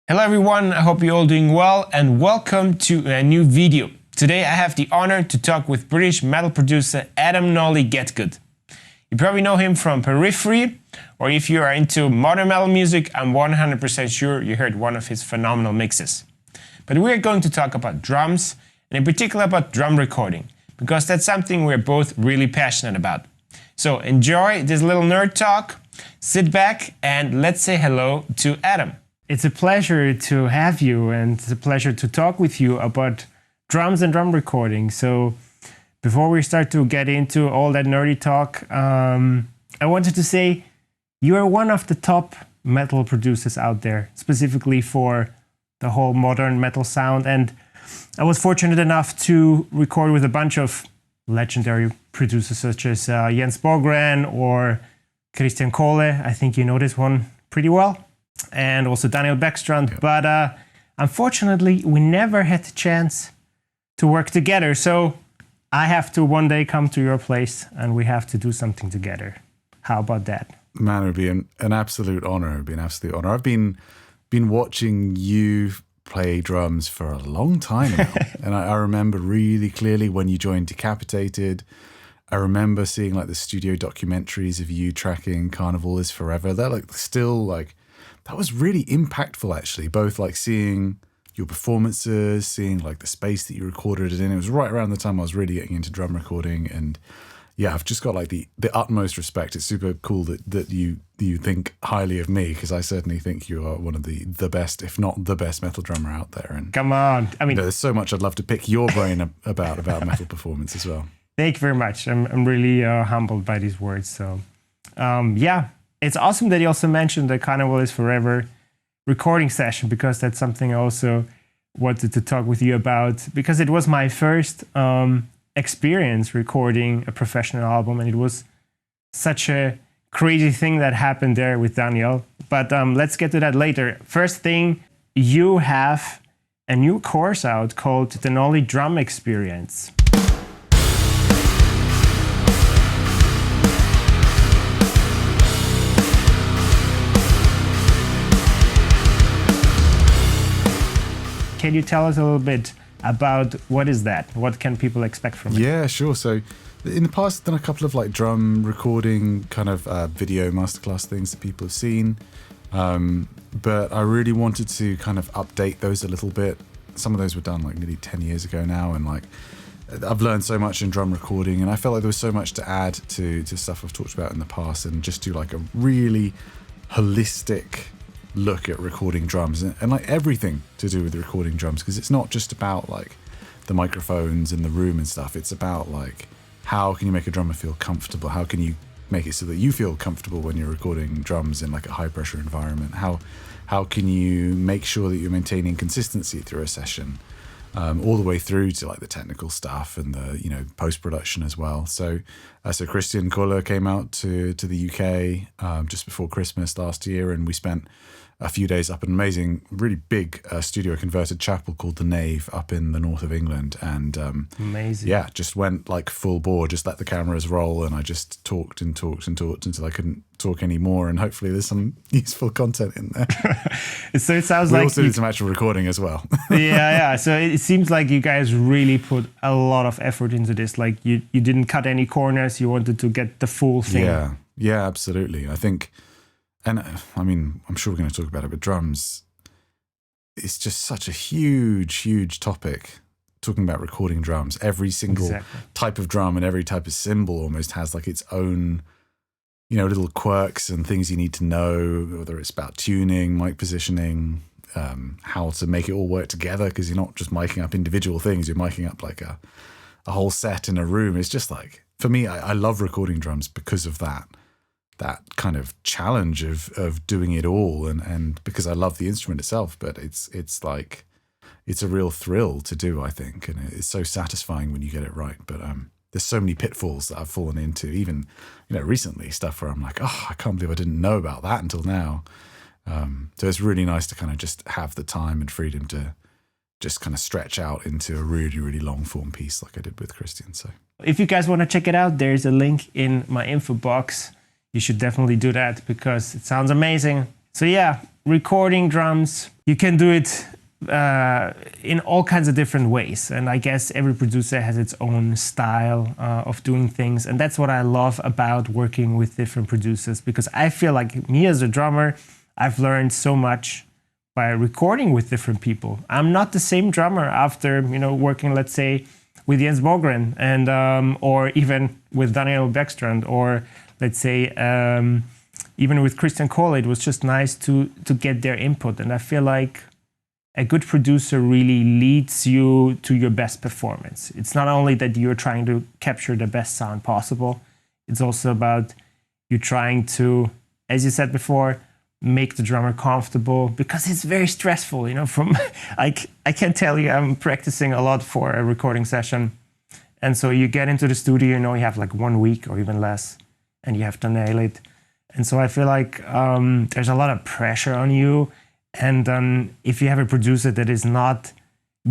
Hello everyone, I hope you're all doing well and welcome to a new video. Today I have the honor to talk with British metal producer Adam Nolly Getgood. You probably know him from Periphery, or if you are into modern metal music, I'm 100% sure you heard one of his phenomenal mixes. But we're going to talk about drums, and in particular about drum recording, because that's something we're both really passionate about. So enjoy this little nerd talk, sit back and let's say hello to Adam. It's a pleasure to have you, and it's a pleasure to talk with you about drums and drum recording. So before we start to get into all that nerdy talk, I wanted to say you are one of the top metal producers out there, specifically for the whole modern metal sound. And I was fortunate enough to record with a bunch of legendary producers such as Jens Bogren or Christian Kohle. I think you know this one pretty well. And also Daniel Bäckstrand. Yeah. But unfortunately, we never had the chance to work together. So I have to one day come to your place and we have to do something together. How about that? Man, it would be an absolute honor. It would be an absolute honor. I've been watching you play drums for a long time now. And I remember really clearly when you joined Decapitated. I remember seeing like the studio documentaries of you tracking Carnival is Forever. They're like still like, that was really impactful actually, both like seeing your performances, seeing like the space that you recorded it in. It was right around the time I was really getting into drum recording, and yeah, I've just got like the utmost respect. It's super cool that you think highly of me, because I certainly think you are one of the best, if not the best metal drummer out there. And come on, I mean, there's so much I'd love to pick your brain about metal performance as well. Thank you very much. I'm really humbled by these words. So yeah. It's awesome that you also mentioned the Carnival is Forever recording session, because that's something I also wanted to talk with you about, because it was my first experience recording a professional album, and it was such a crazy thing that happened there with Daniel. But let's get to that later. First thing, you have a new course out called the Nolly Drum Experience. Can you tell us a little bit about what is that? What can people expect from it? Yeah, sure. So in the past, I've done a couple of like drum recording kind of video masterclass things that people have seen. But I really wanted to kind of update those a little bit. Some of those were done like nearly 10 years ago now. And like I've learned so much in drum recording, and I felt like there was so much to add to stuff I've talked about in the past, and just do like a really holistic look at recording drums and like everything to do with recording drums, because it's not just about like the microphones in the room and stuff. It's about like, how can you make a drummer feel comfortable? How can you make it so that you feel comfortable when you're recording drums in like a high pressure environment? How can you make sure that you're maintaining consistency through a session, all the way through to like the technical stuff and the post-production as well. So Christian Kohle came out to the UK just before Christmas last year, and we spent a few days up in an amazing, really big studio converted chapel called The Nave up in the north of England. And amazing. Yeah, just went like full bore, just let the cameras roll, and I just talked until I couldn't talk anymore, and hopefully there's some useful content in there. So it sounds we like also did some actual recording as well. yeah. So it seems like you guys really put a lot of effort into this. Like you didn't cut any corners. You wanted to get the full thing. Yeah, absolutely. I think, and I mean, I'm sure we're going to talk about it, but drums, it's just such a huge topic. Talking about recording drums, every single type of drum and every type of cymbal almost has like its own, little quirks and things you need to know, whether it's about tuning, mic positioning, how to make it all work together, because you're not just miking up individual things, you're miking up like a whole set in a room. It's just like, for me, I love recording drums because of that kind of challenge of doing it all, and because I love the instrument itself, but it's like, it's a real thrill to do, I think, and it's so satisfying when you get it right. But there's so many pitfalls that I've fallen into, even recently, stuff where I'm like, oh, I can't believe I didn't know about that until now. So it's really nice to kind of just have the time and freedom to just kind of stretch out into a really, really long form piece like I did with Christian. So if you guys want to check it out, there's a link in my info box. You should definitely do that because it sounds amazing. So yeah, recording drums, you can do it in all kinds of different ways. And I guess every producer has its own style of doing things. And that's what I love about working with different producers, because I feel like me as a drummer, I've learned so much by recording with different people. I'm not the same drummer after, working, let's say, with Jens Bogren and or even with Daniel Beckstrand, or let's say even with Christian Kohle. It was just nice to get their input. And I feel like a good producer really leads you to your best performance. It's not only that you're trying to capture the best sound possible, it's also about you trying to, as you said before, make the drummer comfortable, because it's very stressful, from I can tell you, I'm practicing a lot for a recording session. And so you get into the studio, you have like 1 week or even less, and you have to nail it. And so I feel like there's a lot of pressure on you. And if you have a producer that is not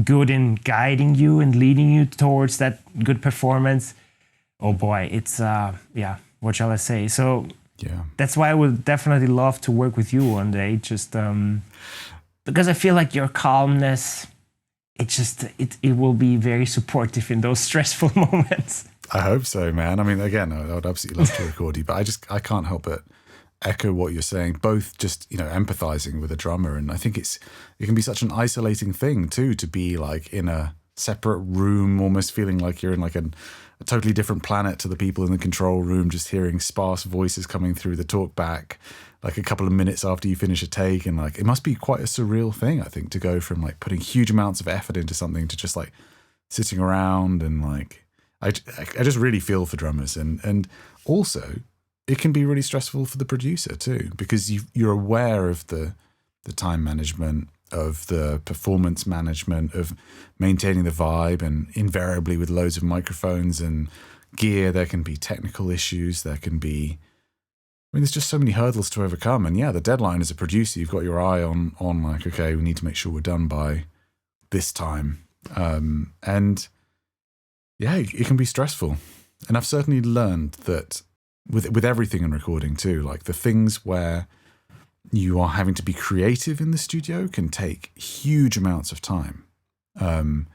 good in guiding you and leading you towards that good performance, oh boy, it's, what shall I say? So yeah, that's why I would definitely love to work with you one day, just because I feel like your calmness, it will be very supportive in those stressful moments. I hope so, man. I mean, again, I would absolutely love to record you, but I can't help but echo what you're saying, both just, empathizing with a drummer. And I think it can be such an isolating thing too, to be like in a separate room, almost feeling like you're in like a totally different planet to the people in the control room, just hearing sparse voices coming through the talk back like a couple of minutes after you finish a take. And like, it must be quite a surreal thing, I think, to go from like putting huge amounts of effort into something to just like sitting around. And like, I just really feel for drummers. And also it can be really stressful for the producer too, because you're aware of the time management, of the performance management, of maintaining the vibe, and invariably with loads of microphones and gear, there can be technical issues. There can be, there's just so many hurdles to overcome. And yeah, the deadline as a producer, you've got your eye on like, okay, we need to make sure we're done by this time. And yeah, it can be stressful. And I've certainly learned that with everything in recording too, like the things where you are having to be creative in the studio can take huge amounts of time. And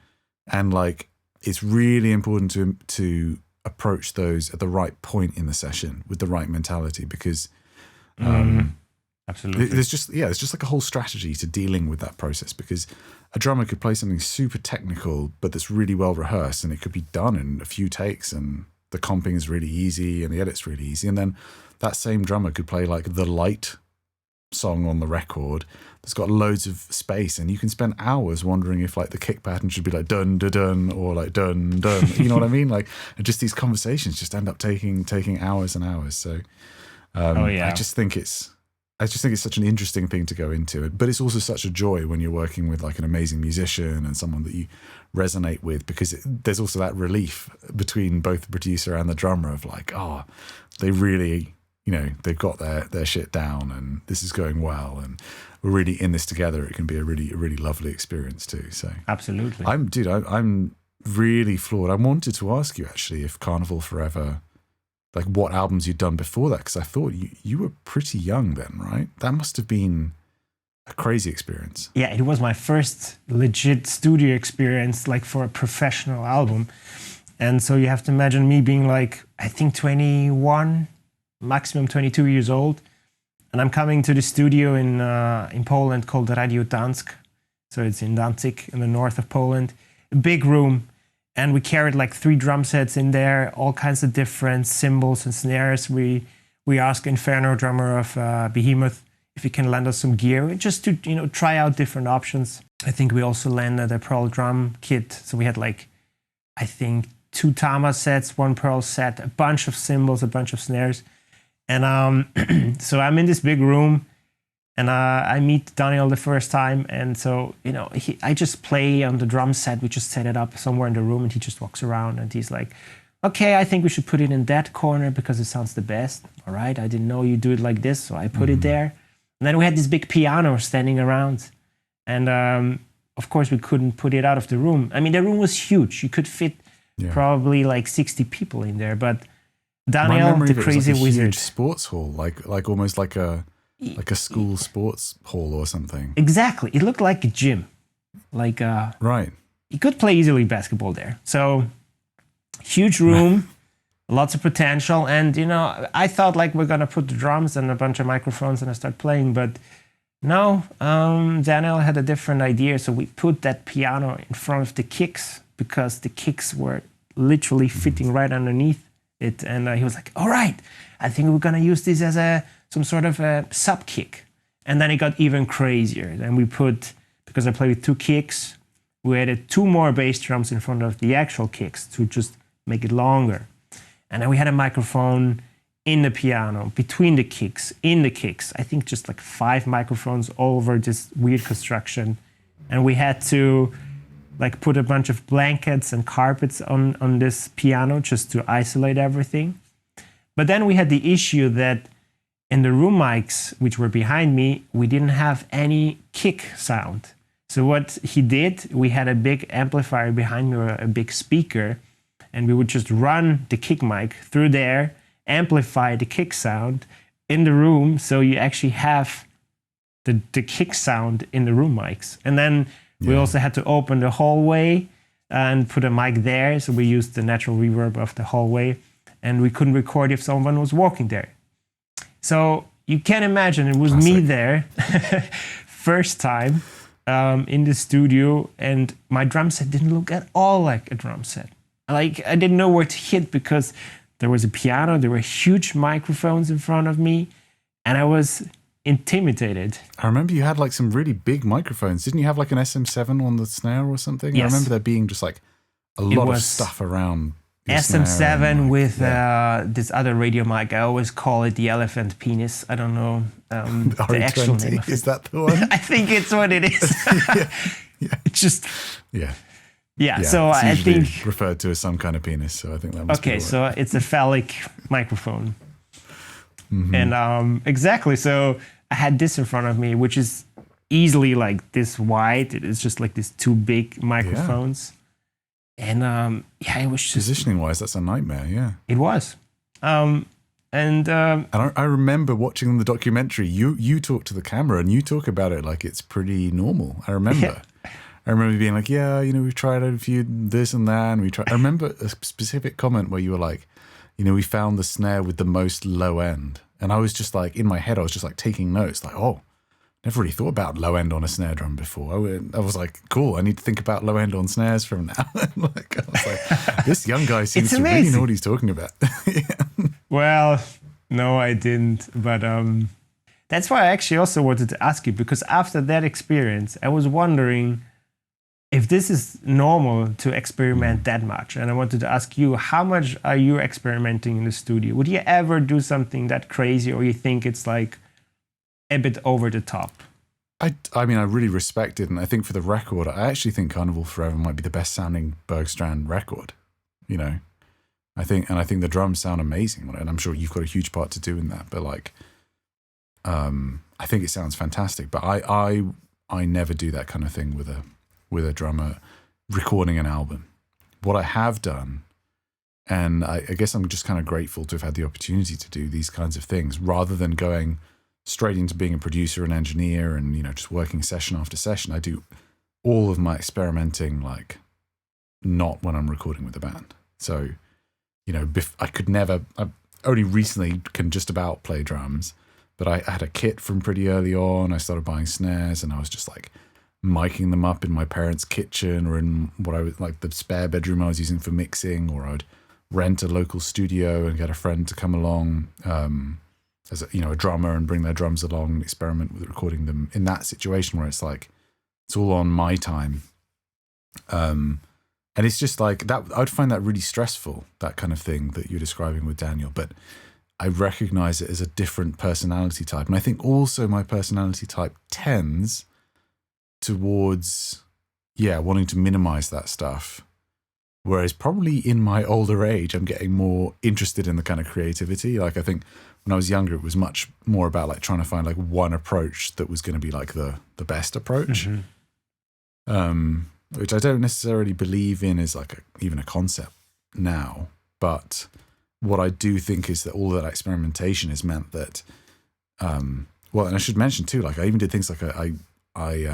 like, it's really important to approach those at the right point in the session with the right mentality, because absolutely, there's just like a whole strategy to dealing with that process, because a drummer could play something super technical, but that's really well rehearsed, and it could be done in a few takes, and the comping is really easy and the edit's really easy. And then that same drummer could play like the light song on the record that's got loads of space, and you can spend hours wondering if like the kick pattern should be like dun dun dun or like dun dun. You know what I mean? Like, and just these conversations just end up taking hours and hours. So I just think it's such an interesting thing to go into, but it's also such a joy when you're working with like an amazing musician and someone that you resonate with, because there's also that relief between both the producer and the drummer of like, oh, they really, they've got their shit down, and this is going well, and we're really in this together. It can be a really lovely experience too. So absolutely, I'm really floored. I wanted to ask you actually if Carnival Forever, like what albums you'd done before that, because I thought you were pretty young then, right? That must have been a crazy experience. Yeah, it was my first legit studio experience, like for a professional album. And so you have to imagine me being like, I think 21, maximum 22 years old. And I'm coming to the studio in Poland called Radio Dansk. So it's in Danzig in the north of Poland. A big room. And we carried like 3 drum sets in there, all kinds of different cymbals and snares. We asked Inferno, drummer of Behemoth, if he can lend us some gear, just to try out different options. I think we also landed a Pearl drum kit. So we had like, I think 2 Tama sets, 1 Pearl set, a bunch of cymbals, a bunch of snares. And so I'm in this big room, and I meet Daniel the first time. And so, I just play on the drum set. We just set it up somewhere in the room, and he just walks around and he's like, okay, I think we should put it in that corner because it sounds the best. All right, I didn't know you do it like this, so I put it there. And then we had this big piano standing around. And of course, we couldn't put it out of the room. I mean, the room was huge. You could fit probably like 60 people in there. But Daniel, the crazy wizard. Huge sports hall, like almost like a Like a school sports hall or something. Exactly. It looked like a gym. Like Right. you could play easily basketball there. So huge room, lots of potential. And, I thought like we're going to put the drums and a bunch of microphones and I start playing. But no, Daniel had a different idea. So we put that piano in front of the kicks because the kicks were literally fitting right underneath it. And he was like, all right, I think we're going to use this as some sort of a sub kick. And then it got even crazier. Then we put, because I play with 2 kicks, we added 2 more bass drums in front of the actual kicks to just make it longer. And then we had a microphone in the piano, between the kicks, in the kicks. I think just like 5 microphones all over this weird construction. And we had to like put a bunch of blankets and carpets on this piano just to isolate everything. But then we had the issue that in the room mics, which were behind me, we didn't have any kick sound. So what he did, we had a big amplifier behind me, or a big speaker, and we would just run the kick mic through there, amplify the kick sound in the room, so you actually have the kick sound in the room mics. And then we also had to open the hallway and put a mic there, so we used the natural reverb of the hallway, and we couldn't record if someone was walking there. So you can imagine it was me there, first time in the studio, and my drum set didn't look at all like a drum set. Like I didn't know where to hit because there was a piano, there were huge microphones in front of me, and I was intimidated. I remember you had like some really big microphones. Didn't you have like an SM7 on the snare or something? Yes. I remember there being just like a lot of stuff around. SM7 with this other radio mic. I always call it the elephant penis. I don't know the actual name of it. Is that the one? I think it's what it is. It's just yeah. So it's I usually think referred to as some kind of penis. So I think that must be right. So it's a phallic microphone, and exactly. So I had this in front of me, which is easily like this wide. It is just like these 2 big microphones. And it was just positioning-wise, that's a nightmare. Yeah, it was. And I remember watching the documentary. You talk to the camera and you talk about it like it's pretty normal. I remember. I remember being like, we've tried a few this and that, and we tried. I remember a specific comment where you were like, we found the snare with the most low end, and I was just like, in my head, I was just like taking notes, like, oh. Never really thought about low end on a snare drum before. I was like, cool, I need to think about low end on snares from now. I was like, this young guy seems to really know what he's talking about. Well, no, I didn't. But that's why I actually also wanted to ask you, because after that experience, I was wondering if this is normal to experiment that much. And I wanted to ask you, how much are you experimenting in the studio? Would you ever do something that crazy, or you think it's like a bit over the top? I mean, I really respect it, and I think for the record, I actually think Carnival Forever might be the best sounding Bergstrand record. I think the drums sound amazing on it, and I'm sure you've got a huge part to do in that. But like, I think it sounds fantastic. But I never do that kind of thing with a drummer recording an album. What I have done, and I guess I'm just kind of grateful to have had the opportunity to do these kinds of things, rather than going straight into being a producer and engineer and just working session after session. I do all of my experimenting like not when I'm recording with a band. So I could never, I only recently can just about play drums, but I had a kit from pretty early on. I started buying snares, and I was just like miking them up in my parents' kitchen, or in what I was like the spare bedroom I was using for mixing, or I'd rent a local studio and get a friend to come along as a drummer and bring their drums along and experiment with recording them in that situation where it's like it's all on my time, and it's just like that. I'd find that really stressful, that kind of thing that you're describing with Daniel, but I recognize it as a different personality type, and I think also my personality type tends towards wanting to minimize that stuff, whereas probably in my older age I'm getting more interested in the kind of creativity. Like I think when I was younger, it was much more about like trying to find like one approach that was going to be like the best approach, which I don't necessarily believe in as like even a concept now. But what I do think is that all of that experimentation has meant that Well, and I should mention too, like I even did things like I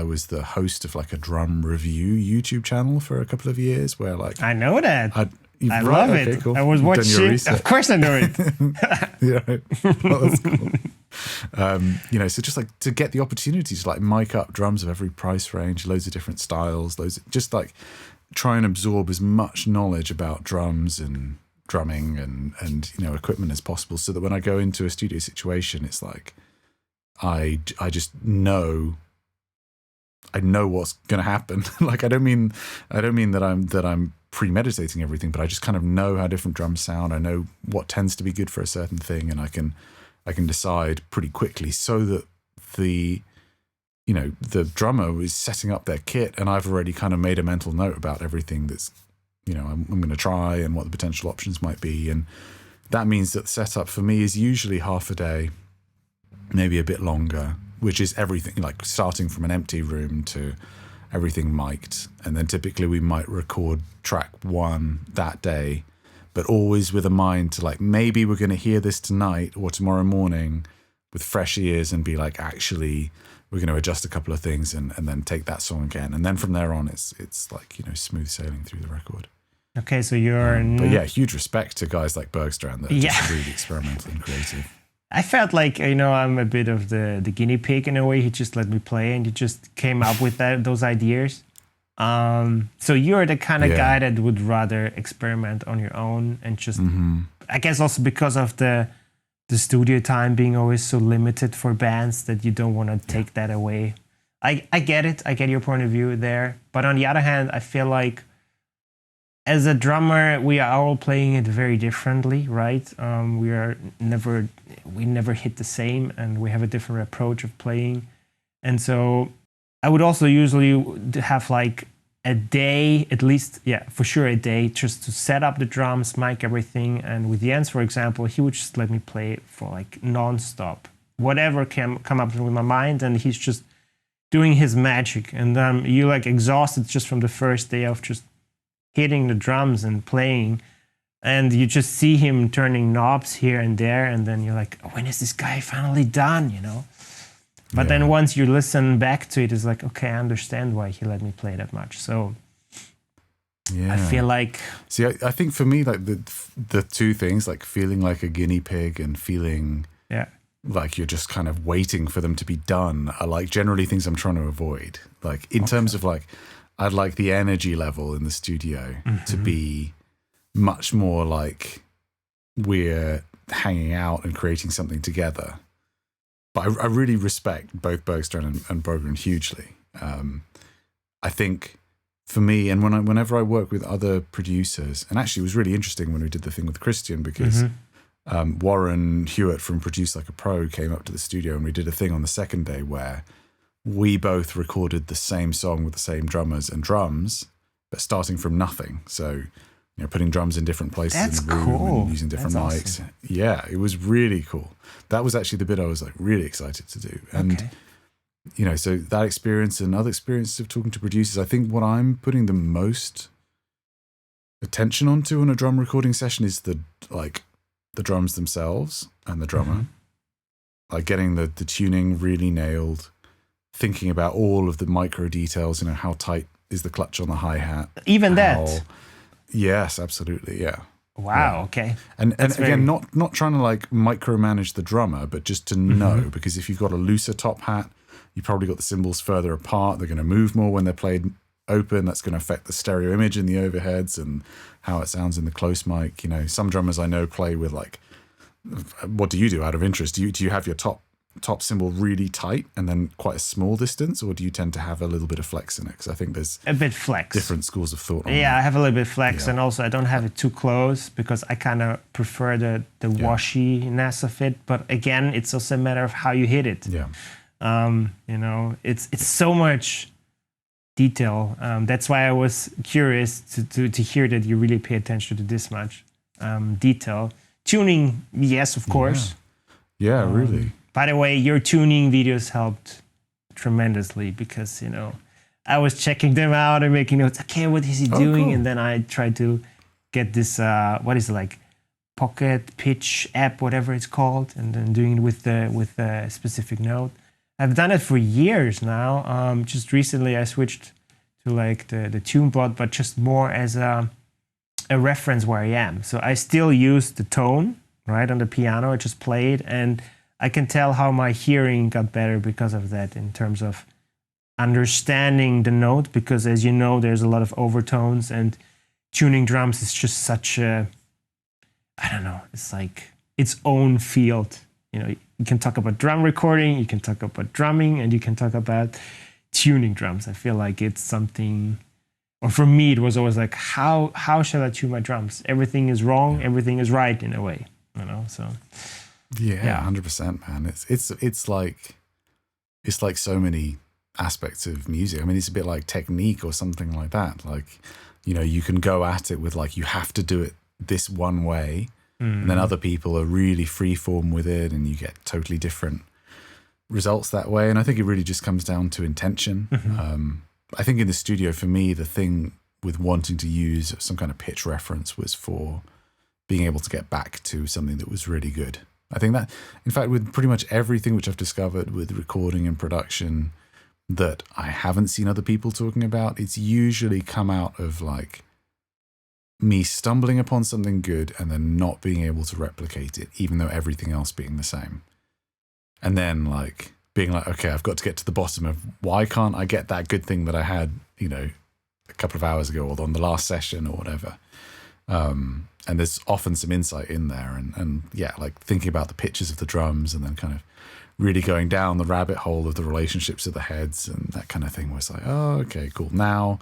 was the host of like a drum review YouTube channel for a couple of years, where like I know that. I right, love okay, it. cool. I was You've done your watching. research. Of course, I know it. Yeah, right. Well, that's cool. You know, so just like to get the opportunity to like mic up drums of every price range, loads of different styles, just like try and absorb as much knowledge about drums and drumming and you know equipment as possible, so that when I go into a studio situation, it's like I just know. I know what's going to happen. Like I don't mean that I'm premeditating everything, but I just kind of know how different drums sound. I know what tends to be good for a certain thing, and I can decide pretty quickly, so that the drummer is setting up their kit, and I've already kind of made a mental note about everything that's, you know, I'm going to try and what the potential options might be. And that means that the setup for me is usually half a day, maybe a bit longer, which is everything, like starting from an empty room to everything mic'd. And then typically we might record track 1 that day, but always with a mind to like, maybe we're going to hear this tonight or tomorrow morning with fresh ears and be like, actually, we're going to adjust a couple of things and then take that song again. And then from there on, it's like, you know, smooth sailing through the record. Okay, so you're... but yeah, huge respect to guys like Bergstrand that are just really experimental and creative. I felt like, you know, I'm a bit of the guinea pig in a way. He just let me play and he just came up with those ideas. So you're the kind of guy that would rather experiment on your own and just, I guess also because of the studio time being always so limited for bands that you don't want to take that away. I get it. I get your point of view there. But on the other hand, I feel like as a drummer, we are all playing it very differently, right? We never hit the same, and we have a different approach of playing. And so I would also usually have like a day, at least, for sure a day, just to set up the drums, mic everything. And with Jens, for example, he would just let me play it for like non-stop. Whatever can come up with my mind, and he's just doing his magic. And you're like exhausted just from the first day of just hitting the drums and playing, and you just see him turning knobs here and there, and then you're like, oh, when is this guy finally done, you know? But then once you listen back to it, it's like, okay, I understand why he let me play that much. So I feel like... See, I think for me, like the two things, like feeling like a guinea pig and feeling like you're just kind of waiting for them to be done, are like generally things I'm trying to avoid. Like in terms of like, I'd like the energy level in the studio to be much more like we're hanging out and creating something together. But I really respect both Bergstrand and Berggren hugely. I think for me, and whenever I work with other producers, and actually it was really interesting when we did the thing with Christian, because Warren Hewitt from Produce Like a Pro came up to the studio and we did a thing on the second day where we both recorded the same song with the same drummers and drums, but starting from nothing. So, you know, putting drums in different places in the room and using different mics. Awesome. Yeah, it was really cool. That was actually the bit I was like really excited to do. And, you know, so that experience and other experiences of talking to producers, I think what I'm putting the most attention onto on a drum recording session is the drums themselves and the drummer. Like getting the tuning really nailed, thinking about all of the micro details, you know, how tight is the clutch on the hi-hat. Even that? Yes, absolutely, yeah. Wow, okay. And again, not trying to like micromanage the drummer, but just to know, because if you've got a looser top hat, you've probably got the cymbals further apart. They're going to move more when they're played open. That's going to affect the stereo image in the overheads and how it sounds in the close mic. You know, some drummers I know play with like, what do you do out of interest? Do you have your top cymbal really tight and then quite a small distance, or do you tend to have a little bit of flex in it? Because I think there's a bit flex, different schools of thought on that. I have a little bit flex, and also I don't have it too close because I kind of prefer the washiness of it. But again, it's also a matter of how you hit it. You know, it's so much detail. That's why I was curious to hear that you really pay attention to this much detail. Tuning, yes, of course. Yeah, really. By the way, your tuning videos helped tremendously because, you know, I was checking them out and making notes. Okay, what is he doing? Cool. And then I tried to get this, what is it like? Pocket Pitch app, whatever it's called, and then doing it with a specific note. I've done it for years now. Just recently I switched to like the TuneBot, but just more as a reference where I am. So I still use the tone, right, on the piano. I just play it, and I can tell how my hearing got better because of that, in terms of understanding the note, because as you know, there's a lot of overtones, and tuning drums is just such a, I don't know, it's like its own field. You know, you can talk about drum recording, you can talk about drumming, and you can talk about tuning drums. I feel like it's something, or for me, it was always like, how shall I tune my drums? Everything is wrong, everything is right in a way, you know, so. Yeah, 100%, man. It's like so many aspects of music. I mean, it's a bit like technique or something like that. Like, you know, you can go at it with like, you have to do it this one way, and then other people are really freeform with it, and you get totally different results that way. And I think it really just comes down to intention. I think in the studio, for me, the thing with wanting to use some kind of pitch reference was for being able to get back to something that was really good. I think that, in fact, with pretty much everything which I've discovered with recording and production that I haven't seen other people talking about, it's usually come out of like me stumbling upon something good and then not being able to replicate it, even though everything else being the same. And then like being like, okay, I've got to get to the bottom of why can't I get that good thing that I had, you know, a couple of hours ago or on the last session or whatever. And there's often some insight in there, and yeah, like thinking about the pitches of the drums and then kind of really going down the rabbit hole of the relationships of the heads and that kind of thing was like, oh, okay, cool. Now,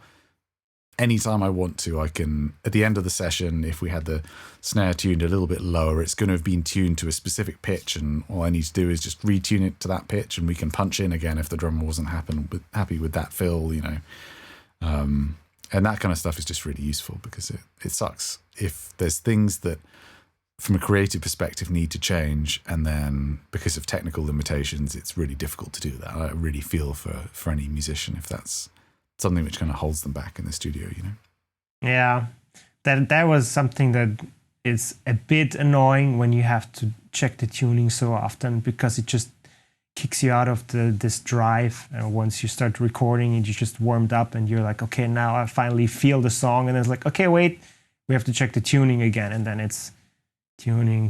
anytime I want to, I can, at the end of the session, if we had the snare tuned a little bit lower, it's going to have been tuned to a specific pitch, and all I need to do is just retune it to that pitch, and we can punch in again if the drummer wasn't happy with that fill, you know. And that kind of stuff is just really useful, because it sucks if there's things that from a creative perspective need to change, and then because of technical limitations it's really difficult to do that. I really feel for any musician if that's something which kind of holds them back in the studio, you know. Yeah, that was something that is a bit annoying when you have to check the tuning so often, because it just kicks you out of this drive. Once you start recording and you just warmed up and you're like, okay, now I finally feel the song, and it's like, okay, wait, we have to check the tuning again, and then it's tuning,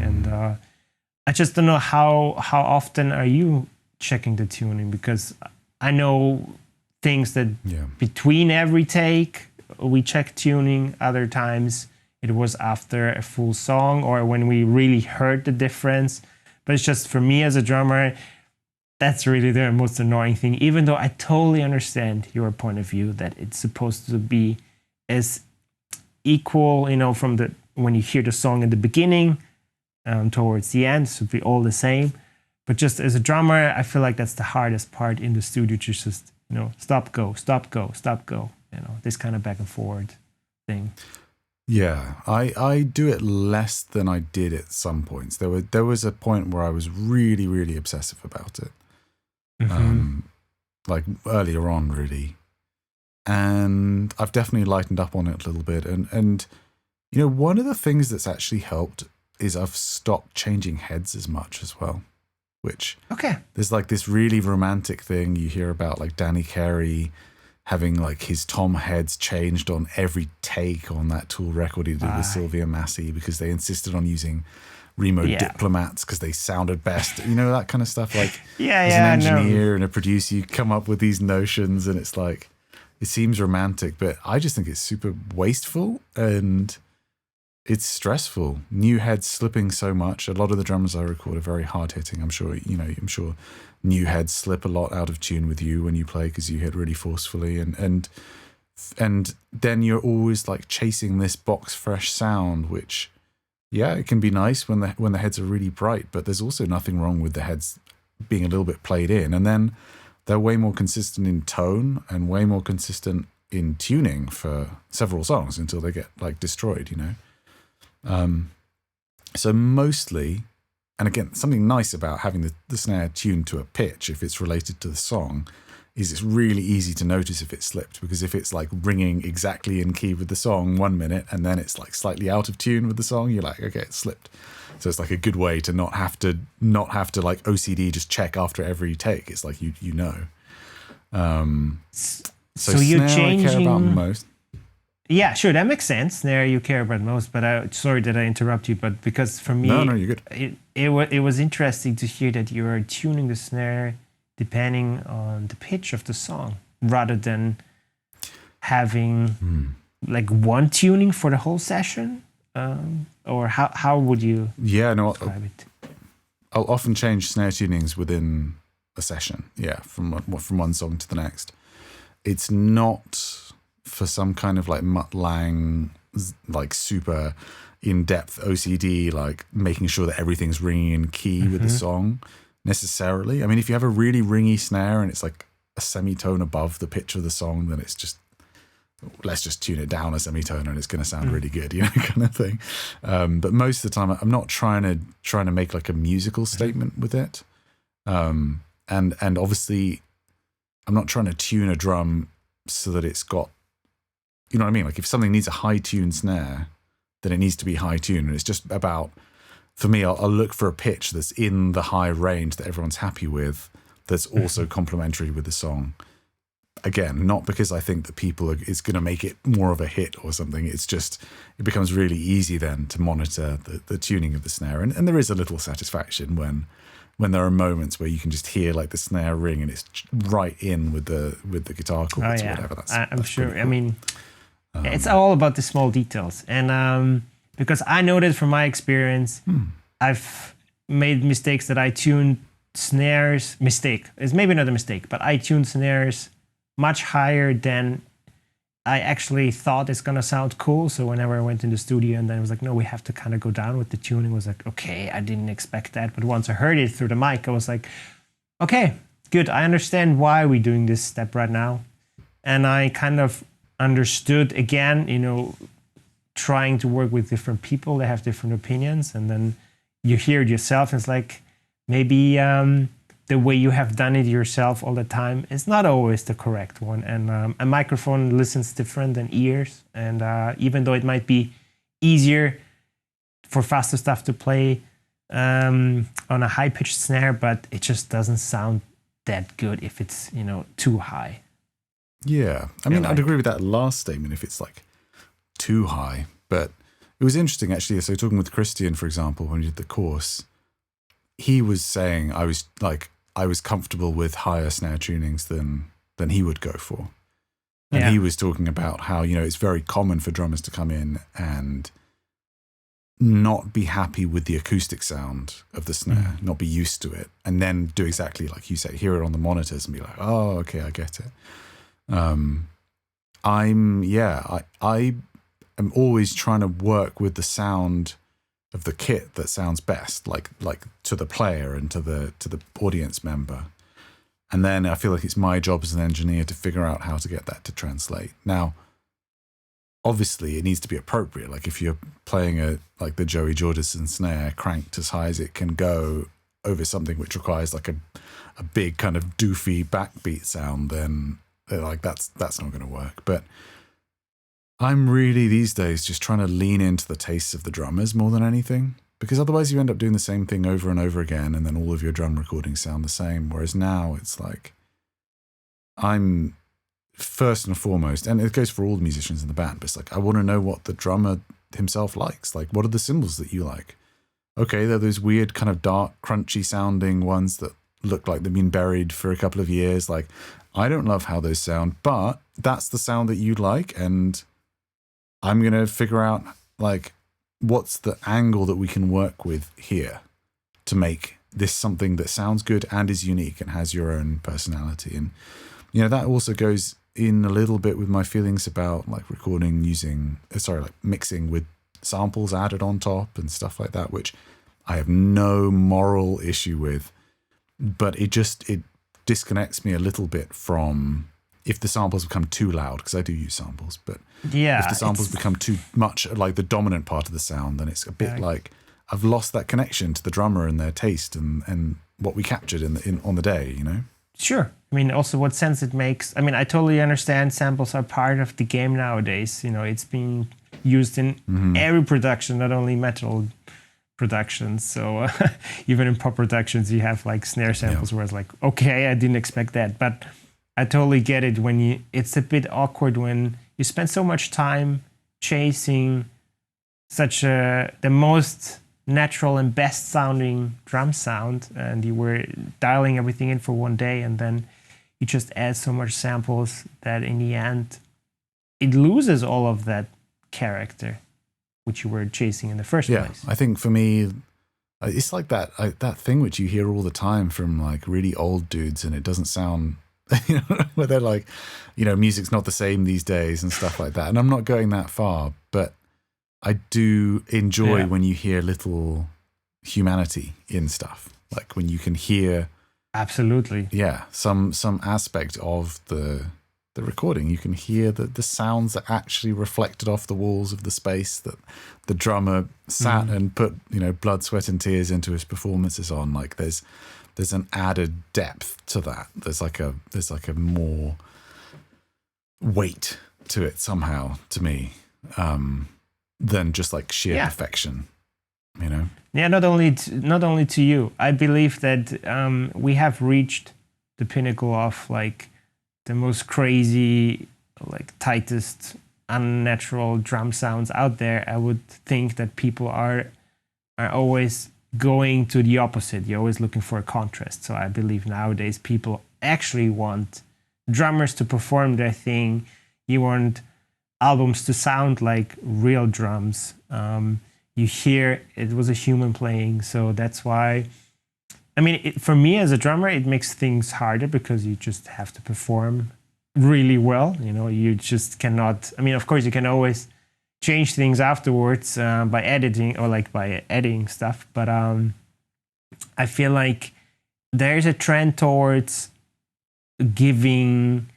and I just don't know how often are you checking the tuning, because I know things that between every take we check tuning. Other times it was after a full song or when we really heard the difference. But it's just, for me as a drummer, that's really the most annoying thing, even though I totally understand your point of view that it's supposed to be as equal, you know, from the when you hear the song in the beginning towards the end, it should be all the same. But just as a drummer, I feel like that's the hardest part in the studio, to just, you know, stop, go, stop, go, stop, go, you know, this kind of back and forward thing. Yeah, I do it less than I did at some points. There was a point where I was really, really obsessive about it, like earlier on, really. And I've definitely lightened up on it a little bit. And you know, one of the things that's actually helped is I've stopped changing heads as much as well. Which there's like this really romantic thing you hear about, like Danny Carey having like his tom heads changed on every take on that Tool record he did with Sylvia Massey, because they insisted on using Remo Diplomats because they sounded best, you know, that kind of stuff. Like as an engineer and a producer, you come up with these notions and it's like, it seems romantic, but I just think it's super wasteful and it's stressful. New heads slipping so much. A lot of the drummers I record are very hard hitting. I'm sure new heads slip a lot out of tune with you when you play because you hit really forcefully, and then you're always like chasing this box fresh sound, which it can be nice when the heads are really bright, but there's also nothing wrong with the heads being a little bit played in, and then they're way more consistent in tone and way more consistent in tuning for several songs until they get like destroyed, you know. So mostly, and again, something nice about having the snare tuned to a pitch, if it's related to the song, is it's really easy to notice if it's slipped, because if it's like ringing exactly in key with the song 1 minute and then it's like slightly out of tune with the song, you're like, okay, it's slipped. So it's like a good way to not have to like OCD just check after every take. It's like you know. So you're snare changing. I care about most. Yeah, sure, that makes sense. Snare you care about most, but sorry that I interrupt you. But because for me, No, you're good. It was interesting to hear that you are tuning the snare depending on the pitch of the song, rather than having like one tuning for the whole session. Or how would you describe it? I'll often change snare tunings within a session. Yeah, from one song to the next. It's not for some kind of like Mutt Lange, like super in-depth OCD, like making sure that everything's ringing in key with the song necessarily. I mean, if you have a really ringy snare and it's like a semitone above the pitch of the song, then it's just, let's just tune it down a semitone and it's going to sound really good, you know, kind of thing. But most of the time, I'm not trying to make like a musical statement with it. And obviously, I'm not trying to tune a drum so that it's got, you know what I mean? Like if something needs a high tune snare, then it needs to be high tune. And it's just about, for me, I'll look for a pitch that's in the high range that everyone's happy with, that's also complementary with the song. Again, not because I think that it's going to make it more of a hit or something. It's just, it becomes really easy then to monitor the tuning of the snare. And there is a little satisfaction when there are moments where you can just hear like the snare ring and it's right in with the guitar chords or whatever. I'm sure. Cool. I mean, it's all about the small details. And because I know that from my experience, I've made mistakes that I tuned snares, it's maybe not a mistake, but I tuned snares much higher than I actually thought it's gonna sound cool. So whenever I went in the studio and then it was like, no, we have to kind of go down with the tuning, I was like, okay, I didn't expect that. But once I heard it through the mic, I was like, okay, good. I understand why we're doing this step right now. And I kind of understood again, you know, trying to work with different people, they have different opinions. And then you hear it yourself and it's like, maybe the way you have done it yourself all the time is not always the correct one. And a microphone listens different than ears. And even though it might be easier for faster stuff to play on a high-pitched snare, but it just doesn't sound that good if it's, you know, too high. Yeah. I mean, I'd agree with that last statement if it's like too high. But it was interesting, actually. So talking with Christian, for example, when we did the course, he was saying I was comfortable with higher snare tunings than he would go for. And he was talking about how, you know, it's very common for drummers to come in and not be happy with the acoustic sound of the snare, not be used to it, and then do exactly like you say, hear it on the monitors and be like, oh, okay, I get it. I am always trying to work with the sound of the kit that sounds best, like to the player and to the audience member. And then I feel like it's my job as an engineer to figure out how to get that to translate. Now, obviously, it needs to be appropriate. Like if you're playing like the Joey Jordison snare cranked as high as it can go over something which requires like a big kind of doofy backbeat sound, then like that's not going to work. But I'm really these days just trying to lean into the tastes of the drummers more than anything, because otherwise you end up doing the same thing over and over again and then all of your drum recordings sound the same. Whereas now it's like I'm first and foremost, and it goes for all the musicians in the band, but it's like I want to know what the drummer himself likes. Like, what are the cymbals that you like? Okay, they're those weird kind of dark, crunchy sounding ones that look like they've been buried for a couple of years. Like, I don't love how those sound, but that's the sound that you like, and I'm going to figure out, like, what's the angle that we can work with here to make this something that sounds good and is unique and has your own personality. And, you know, that also goes in a little bit with my feelings about, like, recording using, like, mixing with samples added on top and stuff like that, which I have no moral issue with. But it disconnects me a little bit from if the samples become too loud, because I do use samples, but if the samples become too much like the dominant part of the sound, then it's a bit like I've lost that connection to the drummer and their taste and what we captured on the day, you know? Sure. I mean, also what sense it makes. I mean, I totally understand samples are part of the game nowadays. You know, it's being used in every production, not only metal productions. So even in pop productions, you have like snare samples where it's like, okay, I didn't expect that. But I totally get it when it's a bit awkward when you spend so much time chasing the most natural and best sounding drum sound, and you were dialing everything in for one day, and then you just add so much samples that in the end it loses all of that character which you were chasing in the first place. I think for me it's like that thing which you hear all the time from like really old dudes, and it doesn't sound where they're like, music's not the same these days and stuff like that. And I'm not going that far, but I do enjoy when you hear little humanity in stuff, like when you can hear absolutely some aspect of the recording. You can hear the sounds that actually reflected off the walls of the space that the drummer sat and put blood, sweat and tears into his performances on. Like there's an added depth to that. There's like a more weight to it somehow, to me, than just like sheer perfection, Yeah, not only to you. I believe that we have reached the pinnacle of like the most crazy, like tightest, unnatural drum sounds out there. I would think that people are always going to the opposite. You're always looking for a contrast. So I believe nowadays people actually want drummers to perform their thing. You want albums to sound like real drums. You hear it was a human playing, so that's why. I mean, for me as a drummer, it makes things harder because you just have to perform really well. You just cannot. I mean, of course, you can always change things afterwards by editing or like by editing stuff, but I feel like there's a trend towards giving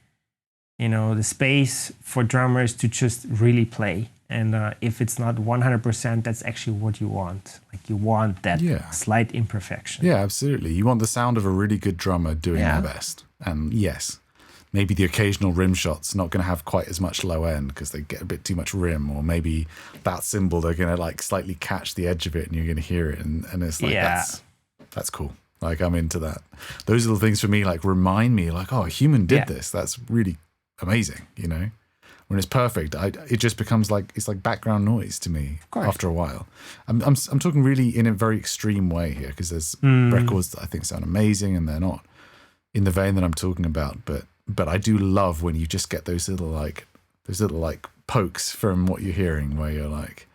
the space for drummers to just really play. And if it's not 100%, that's actually what you want. Like you want that slight imperfection. Yeah, absolutely. You want the sound of a really good drummer doing their best. And yes, maybe the occasional rim shot's not going to have quite as much low end because they get a bit too much rim, or maybe that cymbal, they're going to like slightly catch the edge of it and you're going to hear it. And it's like, that's cool. Like I'm into that. Those little things for me, like remind me like, oh, a human did this. That's really amazing, When it's perfect, it just becomes like it's like background noise to me after a while. I'm talking really in a very extreme way here because there's records that I think sound amazing and they're not in the vein that I'm talking about. But I do love when you just get those little pokes from what you're hearing where you're like,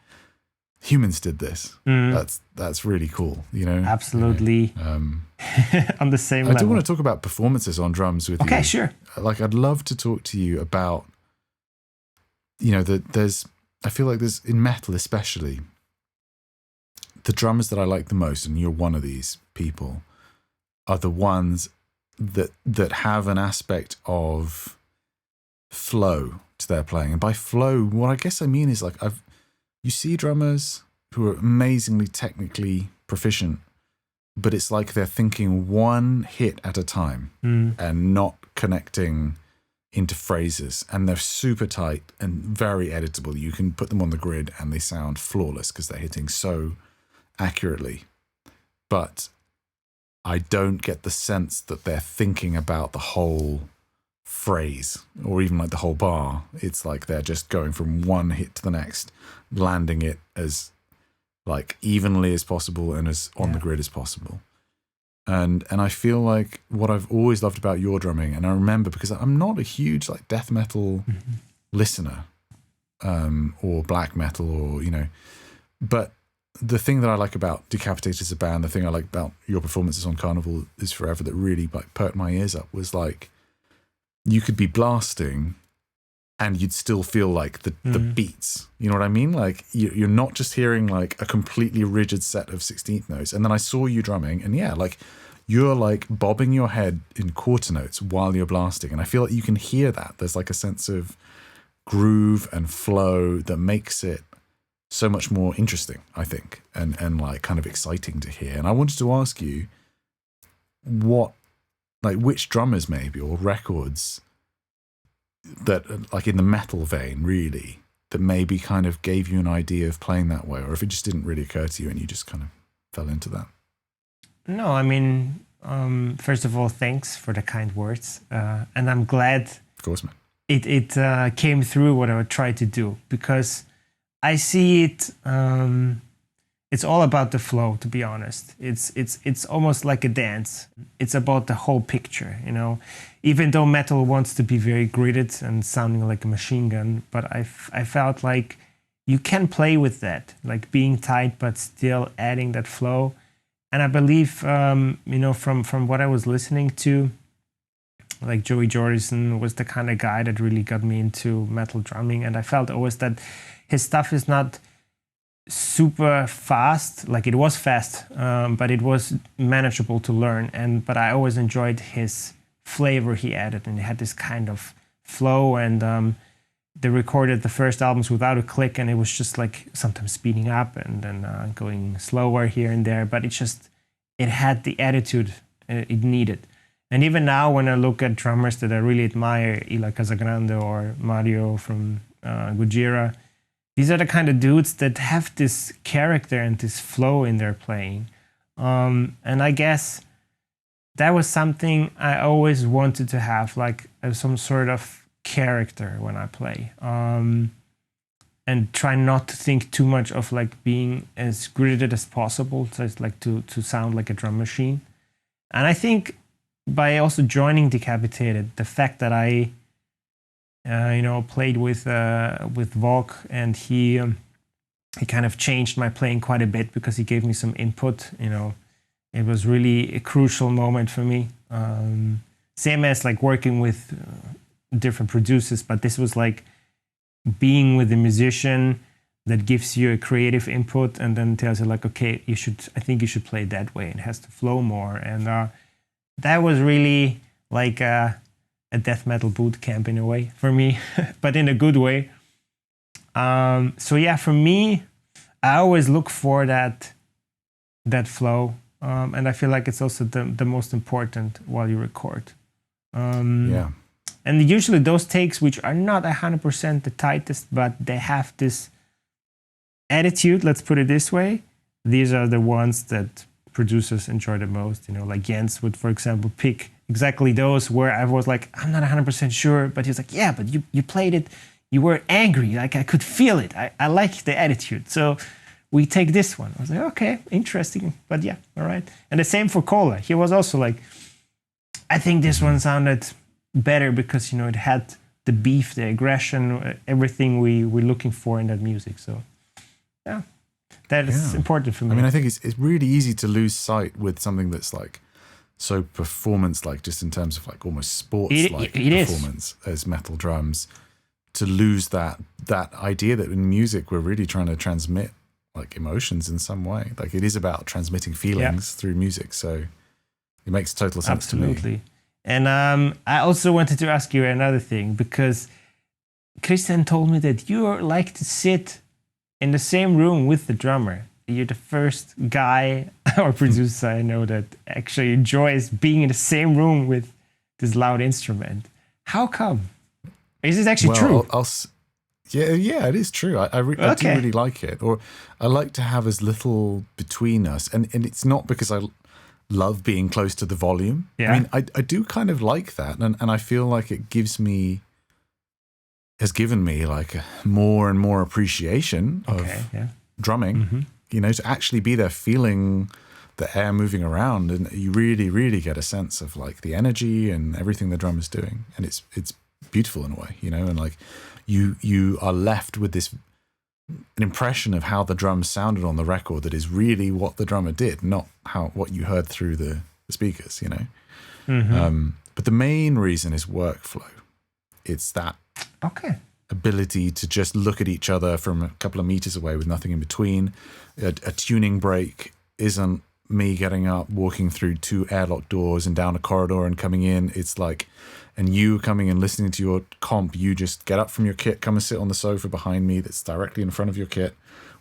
humans did this. That's really cool, Absolutely. On the same level. I do want to talk about performances on drums with you. Okay, sure. Like I'd love to talk to you about, I feel like there's in metal especially, the drummers that I like the most, and you're one of these people, are the ones that have an aspect of flow to their playing. And by flow, what I guess I mean is like you see drummers who are amazingly technically proficient, but it's like they're thinking one hit at a time and not connecting into phrases, and they're super tight and very editable. You can put them on the grid and they sound flawless because they're hitting so accurately. But I don't get the sense that they're thinking about the whole phrase or even like the whole bar. It's like they're just going from one hit to the next, landing it as like evenly as possible and as on the grid as possible. And I feel like what I've always loved about your drumming, and I remember because I'm not a huge like death metal listener or black metal or but the thing that I like about Decapitated as a band, the thing I like about your performances on Carnival is Forever that really like perked my ears up was like you could be blasting and you'd still feel like the beats. You know what I mean? Like you're not just hearing like a completely rigid set of 16th notes. And then I saw you drumming and like you're like bobbing your head in quarter notes while you're blasting. And I feel like you can hear that. There's like a sense of groove and flow that makes it so much more interesting, I think, and like kind of exciting to hear. And I wanted to ask you what like which drummers maybe or records that like in the metal vein really that maybe kind of gave you an idea of playing that way, or if it just didn't really occur to you and you just kind of fell into that? No, I mean, first of all, thanks for the kind words, and I'm glad Of course, man. it came through what I would try to do, because I see it. It's all about the flow, to be honest. It's almost like a dance. It's about the whole picture, you know. Even though metal wants to be very gridded and sounding like a machine gun, but I felt like you can play with that, like being tight but still adding that flow. And I believe, you know, from what I was listening to, like Joey Jordison was the kind of guy that really got me into metal drumming. And I felt always that his stuff is not super fast, like it was fast, but it was manageable to learn. But I always enjoyed his flavor he added, and he had this kind of flow. And they recorded the first albums without a click, and it was just like sometimes speeding up and then going slower here and there. But it had the attitude it needed. And even now, when I look at drummers that I really admire, Eli Casagrande or Mario from Gojira, these are the kind of dudes that have this character and this flow in their playing. And I guess that was something I always wanted to have, like some sort of character when I play. And try not to think too much of like being as gridded as possible, so it's like to sound like a drum machine. And I think by also joining Decapitated, the fact that I you know, played with Volk, and he kind of changed my playing quite a bit because he gave me some input. You know, it was really a crucial moment for me. Same as like working with different producers, but this was like being with a musician that gives you a creative input and then tells you like, okay, I think you should play it that way. It has to flow more. And that was really like a death metal boot camp in a way for me, but in a good way. So yeah, for me, I always look for that flow. And I feel like it's also the most important while you record. Yeah. And usually those takes, which are not 100% the tightest, but they have this attitude, let's put it this way, these are the ones that producers enjoy the most. You know, like Jens would, for example, pick exactly those where I was like, I'm not 100% sure, but he was like, yeah, but you played it, you were angry, like I could feel it. I like the attitude. So we take this one. I was like, okay, interesting, but yeah, all right. And the same for Kola. He was also like, I think this one sounded better because, you know, it had the beef, the aggression, everything we're looking for in that music. So yeah, that is important for me. I mean, I think it's really easy to lose sight with something that's like so performance, like just in terms of like almost sports like performance as metal drums, to lose that idea that in music we're really trying to transmit like emotions in some way. Like it is about transmitting feelings through music. So it makes total sense to me. And I also wanted to ask you another thing, because Christian told me that you like to sit in the same room with the drummer. You're the first guy or producer I know that actually enjoys being in the same room with this loud instrument. How come? Is this actually true? Yeah, it is true. I do really like it. Or I like to have as little between us. And it's not because I love being close to the volume. Yeah. I mean, I do kind of like that. And I feel like it has given me like more and more appreciation of drumming, you know, to actually be there feeling the air moving around. And you really, really get a sense of like the energy and everything the drum is doing. And it's beautiful in a way, you know, and like you are left with an impression of how the drums sounded on the record that is really what the drummer did, not what you heard through the speakers, you know. But the main reason is workflow. It's that ability to just look at each other from a couple of meters away with nothing in between. A tuning break isn't me getting up, walking through 2 airlock doors and down a corridor and coming in. It's like, and you coming and listening to your comp, you just get up from your kit, come and sit on the sofa behind me that's directly in front of your kit.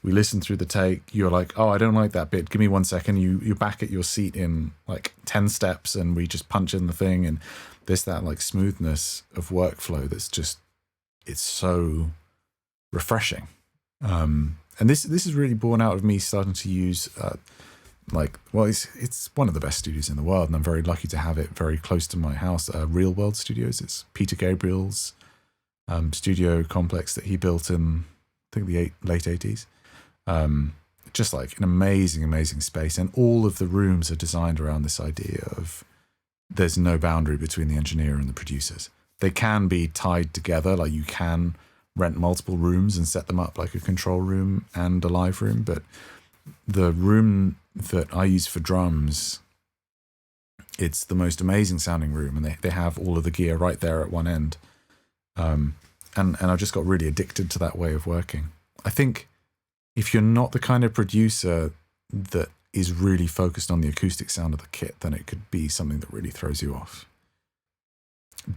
We listen through the take. You're like, oh, I don't like that bit. Give me 1 second. You're back at your seat in like 10 steps, and we just punch in the thing. And there's that like smoothness of workflow that's just, it's so refreshing. And this is really born out of me starting to use it's one of the best studios in the world, and I'm very lucky to have it very close to my house. Real World Studios. It's Peter Gabriel's studio complex that he built in, I think, the late 80s. Just like an amazing space, and all of the rooms are designed around this idea of there's no boundary between the engineer and the producers. They can be tied together, like you can rent multiple rooms and set them up like a control room and a live room, but the room that I use for drums, it's the most amazing sounding room, and they have all of the gear right there at one end. And I just got really addicted to that way of working. I think if you're not the kind of producer that is really focused on the acoustic sound of the kit, then it could be something that really throws you off.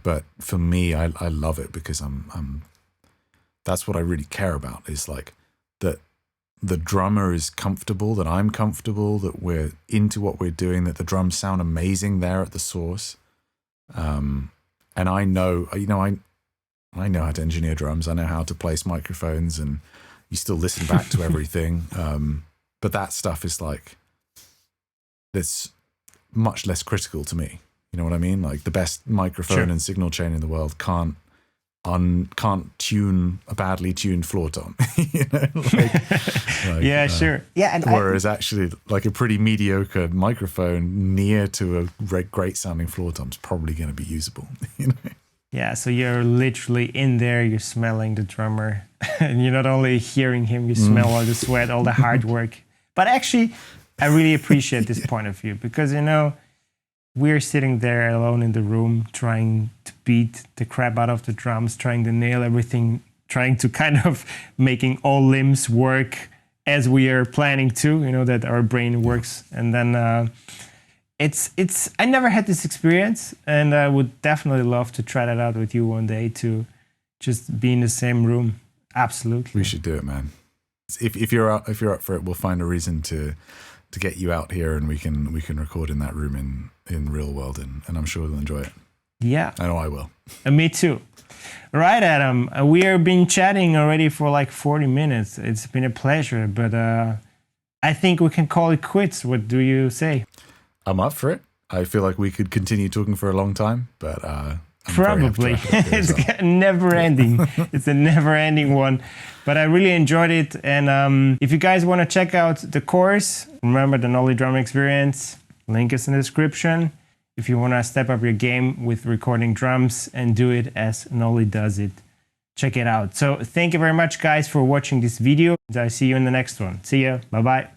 But for me, I love it because that's what I really care about, is like that the drummer is comfortable, that I'm comfortable, that we're into what we're doing, that the drums sound amazing there at the source. And I know how to engineer drums. I know how to place microphones, and you still listen back to everything. But that stuff is like, that's much less critical to me. You know what I mean? Like the best microphone and signal chain in the world can't tune a badly tuned floor tom. You know, yeah, sure. Yeah, and whereas actually, like a pretty mediocre microphone near to a great sounding floor tom is probably going to be usable. You know. Yeah, so you're literally in there, you're smelling the drummer, and you're not only hearing him, you smell all the sweat, all the hard work. But actually, I really appreciate this point of view, because, you know, we're sitting there alone in the room trying to beat the crap out of the drums, trying to nail everything, trying to kind of making all limbs work as we are planning to, you know, that our brain works. And then I never had this experience, and I would definitely love to try that out with you one day, to just be in the same room. Absolutely. We should do it, man. If you're up for it, we'll find a reason to get you out here, and we can record in that room in Real World, and I'm sure you'll enjoy it. Yeah. I know I will. And me too. Right, Adam. We have been chatting already for like 40 minutes. It's been a pleasure, but I think we can call it quits. What do you say? I'm up for it. I feel like we could continue talking for a long time, but probably it's never ending. It's a never ending one, but I really enjoyed it. And if you guys want to check out the course, remember the Nolly Drum Experience, link is in the description. If you want to step up your game with recording drums and do it as Nolly does it, check it out. So thank you very much, guys, for watching this video. I see you in the next one. See ya. Bye bye.